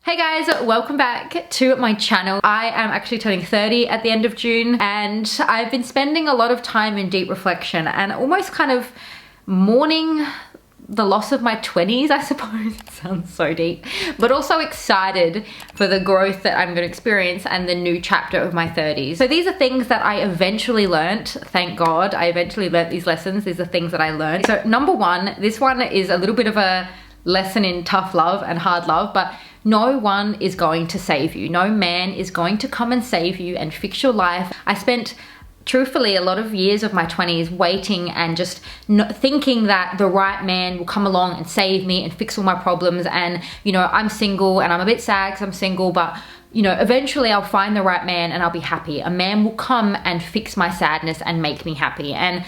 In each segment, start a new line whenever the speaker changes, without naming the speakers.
Hey guys, welcome back to my channel. I am actually turning 30 at the end of June, and I've been spending a lot of time in deep reflection and almost kind of mourning the loss of my 20s, I suppose. It sounds so deep, but also excited for the growth that I'm going to experience and the new chapter of my 30s. So these are things that I eventually learned. Thank God I eventually learned these lessons. These are things that I learned. So number one, this one is a little bit of a lesson in tough love and hard love, but no one is going to save you. No man is going to come and save you and fix your life. I spent, truthfully, a lot of years of my 20s waiting and just thinking that the right man will come along and save me and fix all my problems. And, you know, I'm single and I'm a bit sad because I'm single, but you know, eventually I'll find the right man and I'll be happy. A man will come and fix my sadness and make me happy. And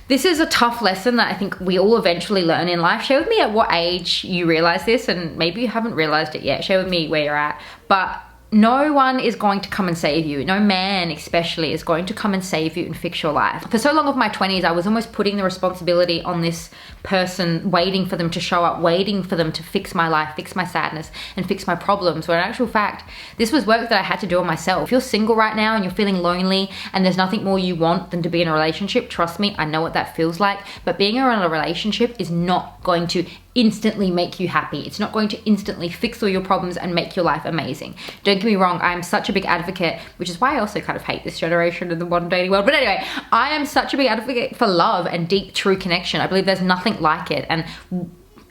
this is a tough lesson that I think we all eventually learn in life. Share with me at what age you realize this, and maybe you haven't realized it yet. Share with me where you're at. But no one is going to come and save you. No man especially is going to come and save you and fix your life. For so long of my 20s, I was almost putting the responsibility on this person, waiting for them to show up, waiting for them to fix my life, fix my sadness, and fix my problems. When in actual fact, this was work that I had to do on myself. If you're single right now and you're feeling lonely and there's nothing more you want than to be in a relationship, trust me, I know what that feels like. But being in a relationship is not going to instantly make you happy. It's not going to instantly fix all your problems and make your life amazing. Don't get me wrong, I am such a big advocate, which is why I also kind of hate this generation in the modern dating world. But anyway, I am such a big advocate for love and deep, true connection. I believe there's nothing like it. And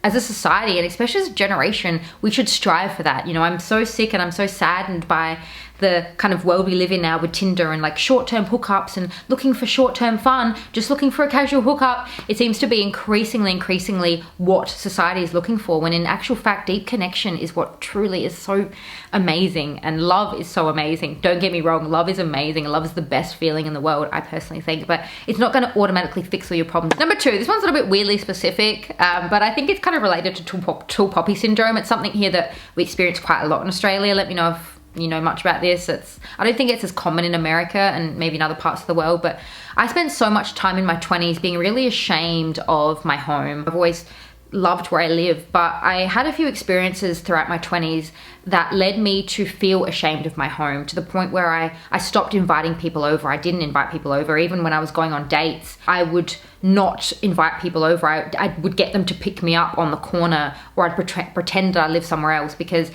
as a society, and especially as a generation, we should strive for that. You know, I'm so sick and I'm so saddened by the kind of world we live in now with Tinder and like short-term hookups and looking for short-term fun, just looking for a casual hookup. It seems to be increasingly what society is looking for, when in actual fact, deep connection is what truly is so amazing, and love is so amazing. Don't get me wrong, love is amazing. Love is the best feeling in the world, I personally think, but it's not going to automatically fix all your problems. Number two, this one's a little bit weirdly specific, but I think it's kind of related to tall poppy syndrome. It's something here that we experience quite a lot in Australia. Let me know if you know much about this. I don't think it's as common in America and maybe in other parts of the world, but I spent so much time in my 20s being really ashamed of my home. I've always loved where I live, but I had a few experiences throughout my 20s that led me to feel ashamed of my home, to the point where I stopped inviting people over. I didn't invite people over. Even when I was going on dates, I would not invite people over. I would get them to pick me up on the corner, or I'd pretend that I live somewhere else, because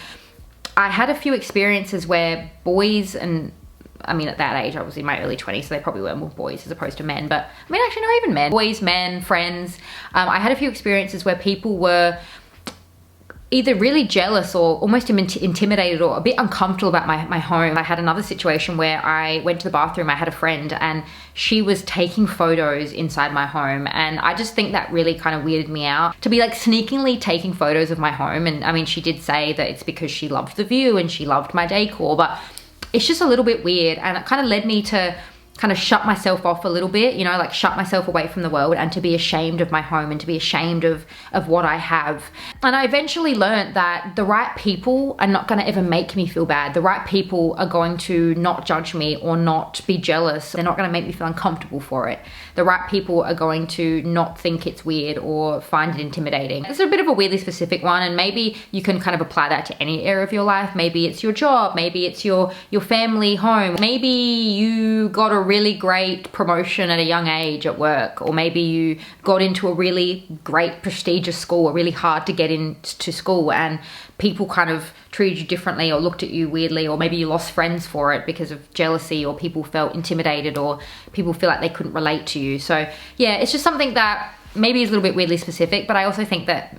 I had a few experiences where boys, and I mean at that age I was in my early 20s, so they probably were more boys as opposed to men, but I mean actually not even men, boys, men, friends. I had a few experiences where people were either really jealous or almost intimidated or a bit uncomfortable about my home. I had another situation where I went to the bathroom. I had a friend and she was taking photos inside my home, and I just think that really kind of weirded me out, to be like sneakily taking photos of my home. And I mean, she did say that it's because she loved the view and she loved my decor, but it's just a little bit weird, and it kind of led me to kind of shut myself off a little bit, you know, like shut myself away from the world and to be ashamed of my home and to be ashamed of what I have. And I eventually learned that the right people are not going to ever make me feel bad. The right people are going to not judge me or not be jealous. They're not going to make me feel uncomfortable for it. The right people are going to not think it's weird or find it intimidating. It's a bit of a weirdly specific one, and maybe you can kind of apply that to any area of your life. Maybe it's your job, maybe it's your family home, maybe you got a really great promotion at a young age at work, or maybe you got into a really great prestigious school, or really hard to get into school, and people kind of treated you differently or looked at you weirdly, or maybe you lost friends for it because of jealousy, or people felt intimidated, or people feel like they couldn't relate to you. So yeah, it's just something that maybe is a little bit weirdly specific, but I also think that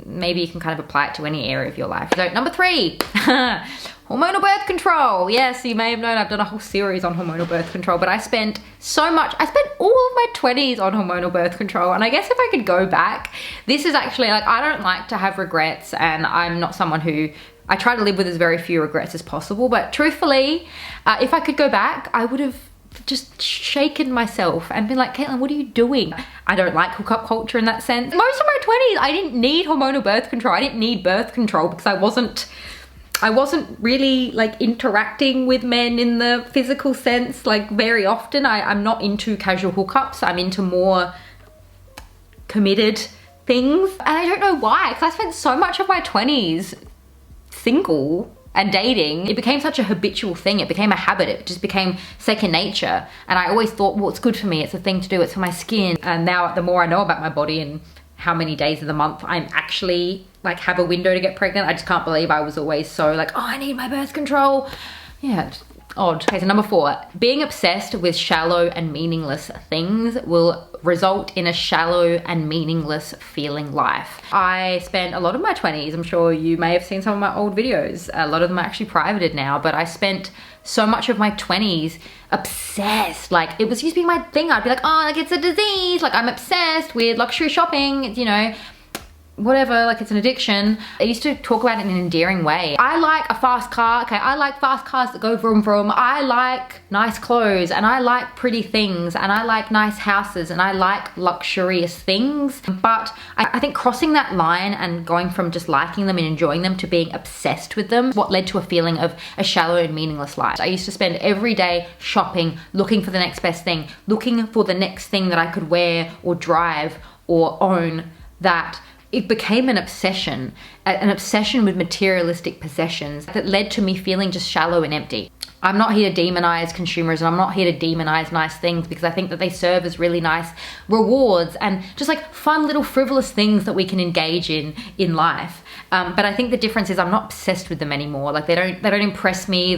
maybe you can kind of apply it to any area of your life. So number three, hormonal birth control. Yes, you may have known I've done a whole series on hormonal birth control, but I spent all of my 20s on hormonal birth control. And I guess if I could go back, this is actually like, I don't like to have regrets, and I'm not someone who, I try to live with as very few regrets as possible. But truthfully, if I could go back, I would have just shaken myself and been like, Caitlin, what are you doing? I don't like hookup culture in that sense. Most of my 20s, I didn't need hormonal birth control. I didn't need birth control because I wasn't really like interacting with men in the physical sense like very often. I'm not into casual hookups. I'm into more committed things. And I don't know why, because I spent so much of my 20s single and dating, it became such a habitual thing. It became a habit. It just became second nature. And I always thought, well, it's good for me. It's a thing to do. It's for my skin. And now the more I know about my body and how many days of the month I'm actually like have a window to get pregnant, I just can't believe I was always so like, oh, I need my birth control. Yeah, it's odd. Okay, so number 4, being obsessed with shallow and meaningless things will result in a shallow and meaningless feeling life. I spent a lot of my 20s, I'm sure you may have seen some of my old videos, a lot of them are actually privated now, but I spent so much of my 20s obsessed. Like, it was used to be my thing. I'd be like, oh, like it's a disease, like I'm obsessed with luxury shopping, you know, whatever, like it's an addiction. I used to talk about it in an endearing way. I like a fast car, okay, I like fast cars that go vroom vroom. I like nice clothes, and I like pretty things, and I like nice houses, and I like luxurious things. But I think crossing that line and going from just liking them and enjoying them to being obsessed with them, what led to a feeling of a shallow and meaningless life. I used to spend every day shopping, looking for the next best thing, looking for the next thing that I could wear or drive or own, that it became an obsession with materialistic possessions that led to me feeling just shallow and empty. I'm not here to demonize consumers, and I'm not here to demonize nice things, because I think that they serve as really nice rewards and just like fun little frivolous things that we can engage in life. But I think the difference is I'm not obsessed with them anymore. Like they don't impress me.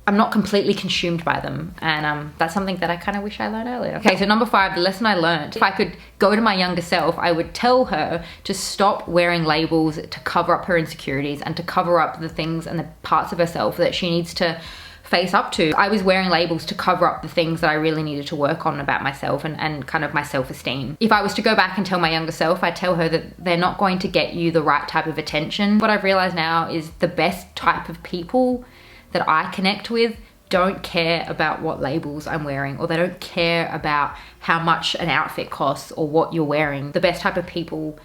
I'm not completely consumed by them, and that's something that I kind of wish I learned earlier. Okay, so number 5, the lesson I learned. If I could go to my younger self, I would tell her to stop wearing labels to cover up her insecurities and to cover up the things and the parts of herself that she needs to face up to. I was wearing labels to cover up the things that I really needed to work on about myself and kind of my self-esteem. If I was to go back and tell my younger self, I'd tell her that they're not going to get you the right type of attention. What I've realized now is the best type of people that I connect with don't care about what labels I'm wearing, or they don't care about how much an outfit costs or what you're wearing. The best type of people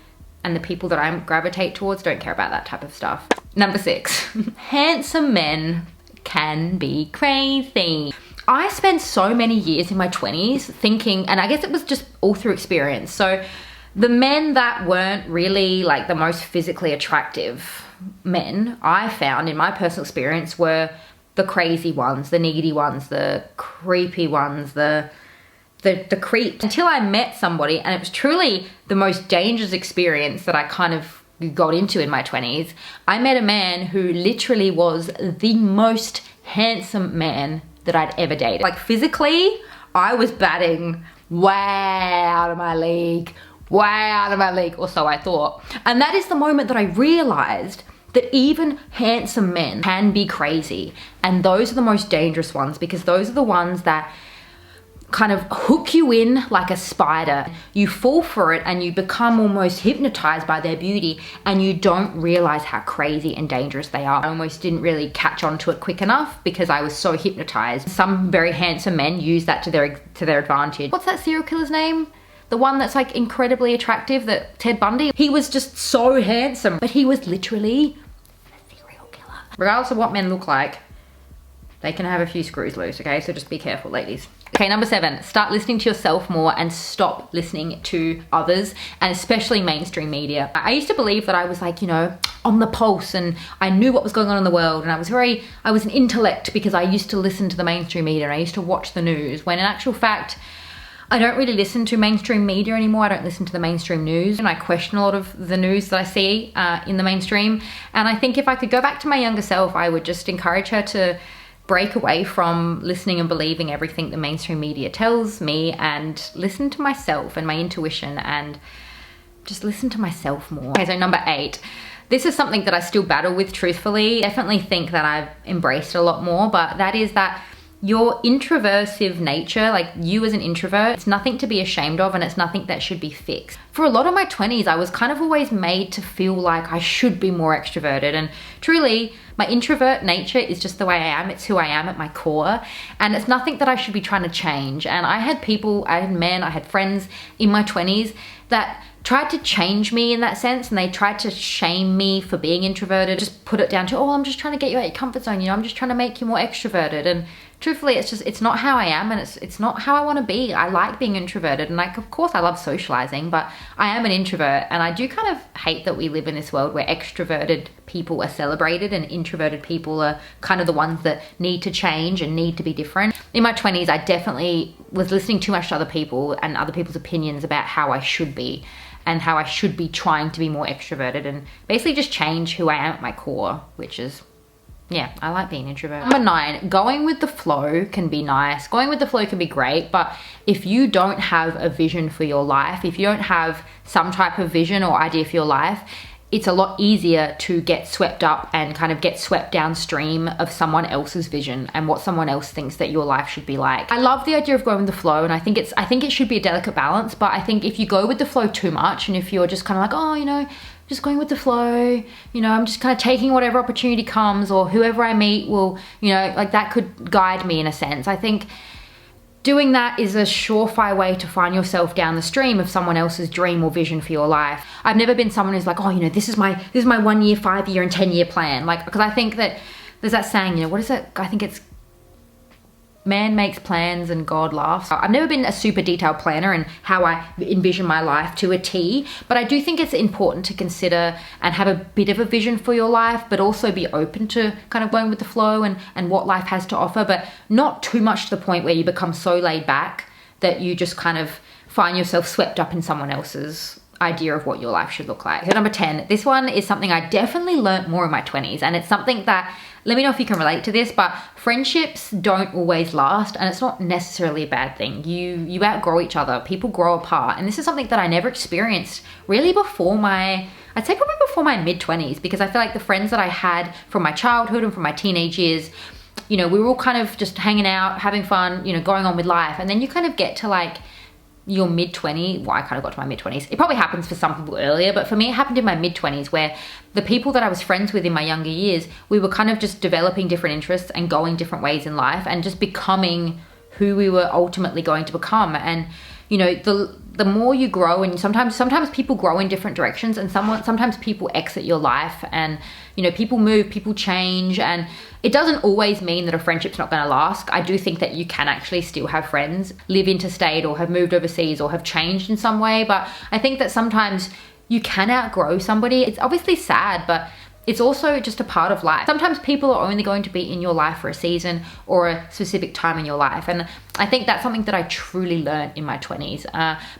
and the people that I gravitate towards don't care about that type of stuff. Number 6, handsome men can be crazy. I spent so many years in my 20s thinking, and I guess it was just all through experience. So the men that weren't really like the most physically attractive men I found in my personal experience were the crazy ones, the needy ones, the creepy ones, the creeps. Until I met somebody, and it was truly the most dangerous experience that I kind of got into in my 20s. I met a man who literally was the most handsome man that I'd ever dated. Like physically, I was batting way out of my league, or so I thought. And that is the moment that I realized that even handsome men can be crazy. And those are the most dangerous ones, because those are the ones that kind of hook you in like a spider. You fall for it and you become almost hypnotized by their beauty, and you don't realize how crazy and dangerous they are. I almost didn't really catch on to it quick enough because I was so hypnotized. Some very handsome men use that to their advantage. What's that serial killer's name? The one that's like incredibly attractive, that Ted Bundy. He was just so handsome, but he was literally a serial killer. Regardless of what men look like, they can have a few screws loose, okay? So just be careful, ladies. Okay, number 7, start listening to yourself more and stop listening to others, and especially mainstream media. I used to believe that I was like, you know, on the pulse, and I knew what was going on in the world, and I was an intellect because I used to listen to the mainstream media and I used to watch the news, when in actual fact, I don't really listen to mainstream media anymore. I don't listen to the mainstream news, and I question a lot of the news that I see in the mainstream. And I think if I could go back to my younger self, I would just encourage her to break away from listening and believing everything the mainstream media tells me, and listen to myself and my intuition, and just listen to myself more. Okay, so number 8. This is something that I still battle with, truthfully. I definitely think that I've embraced a lot more, but that is that your introversive nature, like you as an introvert, it's nothing to be ashamed of, and it's nothing that should be fixed. For a lot of my 20s, I was kind of always made to feel like I should be more extroverted, and truly, my introvert nature is just the way I am. It's who I am at my core, and it's nothing that I should be trying to change. And I had men, I had friends in my 20s that tried to change me in that sense, and they tried to shame me for being introverted, just put it down to, oh, I'm just trying to get you out of your comfort zone, you know, I'm just trying to make you more extroverted. And truthfully, it's not how I am, and it's not how I want to be. I like being introverted, and like, of course I love socializing, but I am an introvert, and I do kind of hate that we live in this world where extroverted people are celebrated and introverted people are kind of the ones that need to change and need to be different. In my 20s, I definitely was listening too much to other people and other people's opinions about how I should be and how I should be trying to be more extroverted, and basically just change who I am at my core, which is, yeah, I like being introverted. Number 9, going with the flow can be nice. Going with the flow can be great, but if you don't have a vision for your life, if you don't have some type of vision or idea for your life, it's a lot easier to get swept up and kind of get swept downstream of someone else's vision and what someone else thinks that your life should be like. I love the idea of going with the flow, and I think it should be a delicate balance, but I think if you go with the flow too much, and if you're just kind of like, oh, you know, just going with the flow, you know, I'm just kind of taking whatever opportunity comes, or whoever I meet will, you know, like that could guide me in a sense. I think doing that is a surefire way to find yourself down the stream of someone else's dream or vision for your life. I've never been someone who's like, oh, you know, this is my 1 year, 5 year and 10 year plan. Like, because I think that there's that saying, you know, what is it? I think it's man makes plans and God laughs. I've never been a super detailed planner in how I envision my life to a T, but I do think it's important to consider and have a bit of a vision for your life, but also be open to kind of going with the flow and what life has to offer, but not too much to the point where you become so laid back that you just kind of find yourself swept up in someone else's idea of what your life should look like. So number 10, this one is something I definitely learnt more in my 20s, and it's something that, let me know if you can relate to this, but friendships don't always last, and it's not necessarily a bad thing. You outgrow each other, people grow apart, and this is something that I never experienced really before I'd say probably before my mid-20s, because I feel like the friends that I had from my childhood and from my teenage years, you know, we were all kind of just hanging out, having fun, you know, going on with life, and then you kind of get to like your mid-20s, well, I kind of got to my mid-20s. It probably happens for some people earlier, but for me, it happened in my mid-20s, where the people that I was friends with in my younger years, we were kind of just developing different interests and going different ways in life and just becoming who we were ultimately going to become. And, you know, the more you grow, and sometimes people grow in different directions, and sometimes people exit your life, and, you know, people move, people change, and it doesn't always mean that a friendship's not going to last. I do think that you can actually still have friends live interstate or have moved overseas or have changed in some way, but I think that sometimes you can outgrow somebody. It's obviously sad, but it's also just a part of life. Sometimes people are only going to be in your life for a season or a specific time in your life. And I think that's something that I truly learned in my 20s.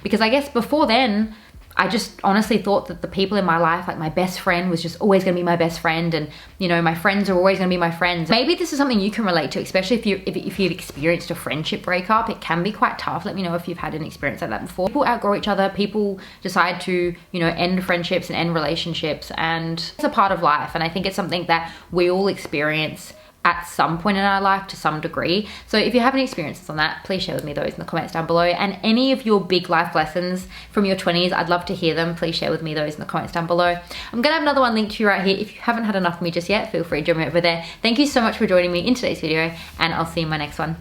Because I guess before then, I just honestly thought that the people in my life, like my best friend was just always going to be my best friend, and, you know, my friends are always going to be my friends. Maybe this is something you can relate to, especially if you've experienced a friendship breakup. It can be quite tough. Let me know if you've had an experience like that before. People outgrow each other. People decide to, you know, end friendships and end relationships, and it's a part of life. And I think it's something that we all experience at some point in our life to some degree. So if you have any experiences on that, please share with me those in the comments down below. And any of your big life lessons from your 20s, I'd love to hear them. Please share with me those in the comments down below. I'm gonna have another one linked to you right here. If you haven't had enough of me just yet, feel free to join me over there. Thank you so much for joining me in today's video, and I'll see you in my next one.